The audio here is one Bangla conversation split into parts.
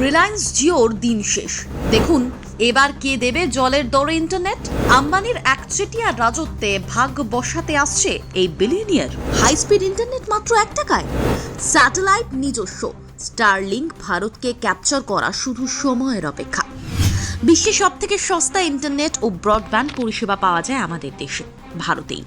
রিলায়েন্স জিওর দিন শেষ। দেখুন এবার কে দেবে জলের দরে ইন্টারনেট। আম্বানির একচেটিয়া রাজত্বে ভাগ বসাতে আসছে এই বিলিয়নিয়ার। হাই স্পিড ইন্টারনেট মাত্র 1 টাকায়, স্যাটেলাইট নিজস্ব স্টারলিংক ভারতকে ক্যাপচার করা শুধু সময়ের অপেক্ষা। বিশ্বের সব থেকে সস্তা ইন্টারনেট ও ব্রডব্যান্ড পরিষেবা পাওয়া যায় আমাদের দেশে, ভারতেই,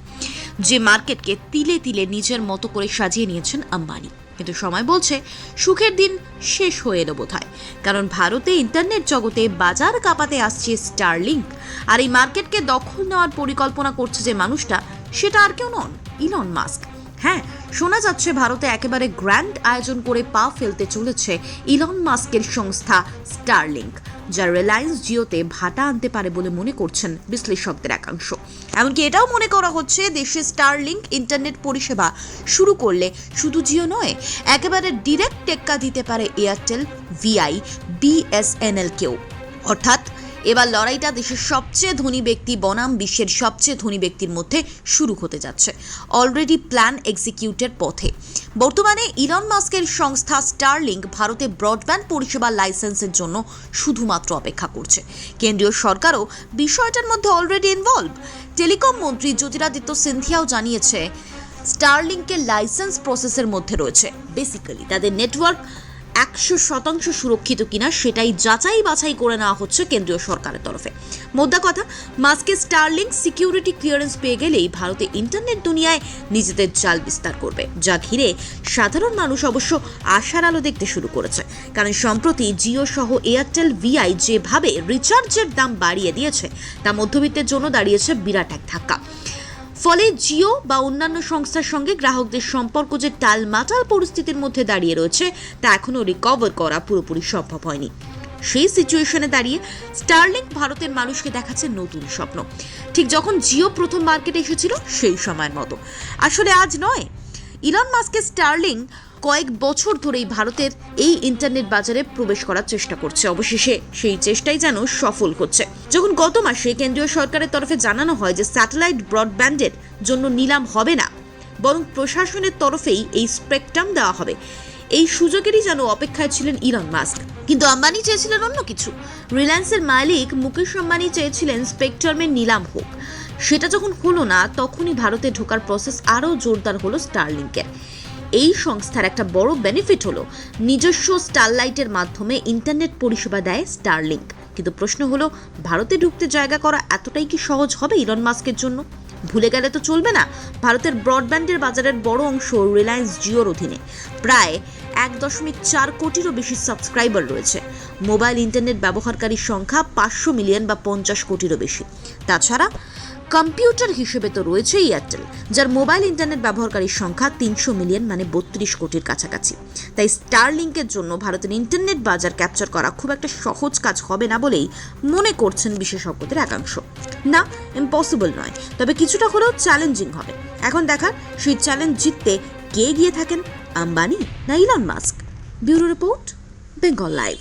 যে মার্কেটকে তিলে তিলে নিজের মতো করে সাজিয়ে নিয়েছেন আম্বানি। কিন্তু সময় বলছে সুখের দিন শেষ হয়ে এলো বোধহয়, কারণ ভারতে ইন্টারনেট জগতে বাজার কাঁপাতে আসছে স্টারলিংক। আর এই মার্কেটকে দখল নেওয়ার পরিকল্পনা করছে যে মানুষটা, সেটা আর কেউ নন, ইলন মাস্ক। হ্যাঁ, শোনা যাচ্ছে ভারতে একেবারে গ্র্যান্ড আয়োজন করে পা ফেলতে চলেছে ইলন মাস্কের সংস্থা স্টারলিংক, যা রিলায়েন্স জিওতে ভাটা আনতে পারে বলে মনে করছেন বিশ্লেষকদের একাংশ। এমনকি এটাও মনে করা হচ্ছে দেশে স্টারলিংক ইন্টারনেট পরিষেবা শুরু করলে শুধু জিও নয়, একেবারে ডিরেক্ট টেক্কা দিতে পারে এয়ারটেল, ভিআই, বিএসএনএল কেও। অর্থাৎ এবার লড়াইটা দেশের সবচেয়ে ধনী ব্যক্তি বনাম বিশ্বের সবচেয়ে ধনী ব্যক্তির মধ্যে শুরু হতে যাচ্ছে, অলরেডি প্ল্যান এক্সিকিউটের পথে। বর্তমানে ইলন মাস্কের সংস্থা স্টারলিংক ভারতে ব্রডব্যান্ড পরিষেবা লাইসেন্সের জন্য শুধুমাত্র অপেক্ষা করছে। কেন্দ্রীয় সরকারও বিষয়টার মধ্যে অলরেডি ইনভলভ। টেলিকম মন্ত্রী জ্যোতিরাদিত্য সিন্ধিয়াও জানিয়েছে স্টারলিংকের লাইসেন্স প্রসেসের মধ্যে রয়েছে। বেসিক্যালি তাদের নেটওয়ার্ক 100% সুরক্ষিত কিনা সেটাই যাচাই বাছাই করে নেওয়া হচ্ছে কেন্দ্রীয় সরকারের তরফে। মোদ্দা কথা, মাস্কের স্টারলিংক সিকিউরিটি ক্লিয়ারেন্স পেয়ে গেলেই ভারতে ইন্টারনেট দুনিয়ায় নিজেদের জাল বিস্তার করবে, যা ঘিরে সাধারণ মানুষ অবশ্য আশার আলো দেখতে শুরু করেছে। কারণ সম্প্রতি জিও সহ এয়ারটেল, ভিআই যেভাবে রিচার্জের দাম বাড়িয়ে দিয়েছে, তা মধ্যবিত্তের জন্য দাঁড়িয়েছে বিরাট এক ধাক্কা। ফলে জিও বা অন্যান্য সংস্থার সঙ্গে গ্রাহকদের সম্পর্ক যে টালমাটাল পরিস্থিতির মধ্যে দাঁড়িয়ে রয়েছে, তা এখনও রিকভার করা পুরোপুরি সম্ভব হয়নি। সেই সিচুয়েশনে দাঁড়িয়ে স্টারলিংক ভারতের মানুষকে দেখাচ্ছে নতুন স্বপ্ন, ঠিক যখন জিও প্রথম মার্কেটে এসেছিল সেই সময়ের মতো। আসলে আজ নয়, ইলন মাস্কের স্টারলিংক কয়েক বছর ধরেই ভারতের এই ইন্টারনেট বাজারে প্রবেশ করার চেষ্টা করছে। অবশেষে সেই চেষ্টাই যেন সফল হচ্ছে। যখন গত মাসে কেন্দ্রীয় সরকারের তরফে জানানো হয় যে স্যাটেলাইট ব্রডব্যান্ডের জন্য নিলাম হবে না, বরং প্রশাসনের তরফেই এই স্পেকট্রাম দেওয়া হবে, এই সুযোগেরই যেন অপেক্ষায় ছিলেন ইলন মাস্ক। কিন্তু আম্বানি চেয়েছিলেন অন্য কিছু। রিলায়েন্সের মালিক মুকেশ আম্বানি চেয়েছিলেন স্পেকট্রামের নিলাম হোক। সেটা যখন হলো না, তখনই ভারতে ঢোকার প্রসেস আরও জোরদার হলো স্টারলিংকের। এই সংস্থার একটা বড় বেনিফিট হলো নিজস্ব স্টারলাইটের মাধ্যমে ইন্টারনেট পরিষেবা দেয় স্টারলিংক। কিন্তু প্রশ্ন হলো, ভারতে ঢুকতে জায়গা করা এতটাই কি সহজ হবে ইলন মাস্কের জন্য? ভুলে গেলে তো চলবে না, ভারতের ব্রডব্যান্ডের বাজারের বড় অংশ রিলায়েন্স জিওর অধীনে। প্রায় 1.4 কোটিরও বেশি সাবস্ক্রাইবার রয়েছে। মোবাইল ইন্টারনেট ব্যবহারকারীর সংখ্যা 500 মিলিয়ন বা 50 কোটিরও বেশি। তাছাড়া কম্পিউটার হিসেবে তো রয়েছে এয়ারটেল, যার মোবাইল ইন্টারনেট ব্যবহারকারীর সংখ্যা 300 মিলিয়ন মানে 32 কোটির কাছাকাছি। তাই স্টারলিংকের জন্য ভারতের ইন্টারনেট বাজার ক্যাপচার করা খুব একটা সহজ কাজ হবে না বলেই মনে করছেন বিশেষজ্ঞদের একাংশ। না, ইম্পসিবল নয়, তবে কিছুটা হলেও চ্যালেঞ্জিং হবে। এখন দেখার সেই চ্যালেঞ্জ জিততে কে গিয়ে থাকেন, আম্বানি না Elon Musk. Bureau report, Bengal live.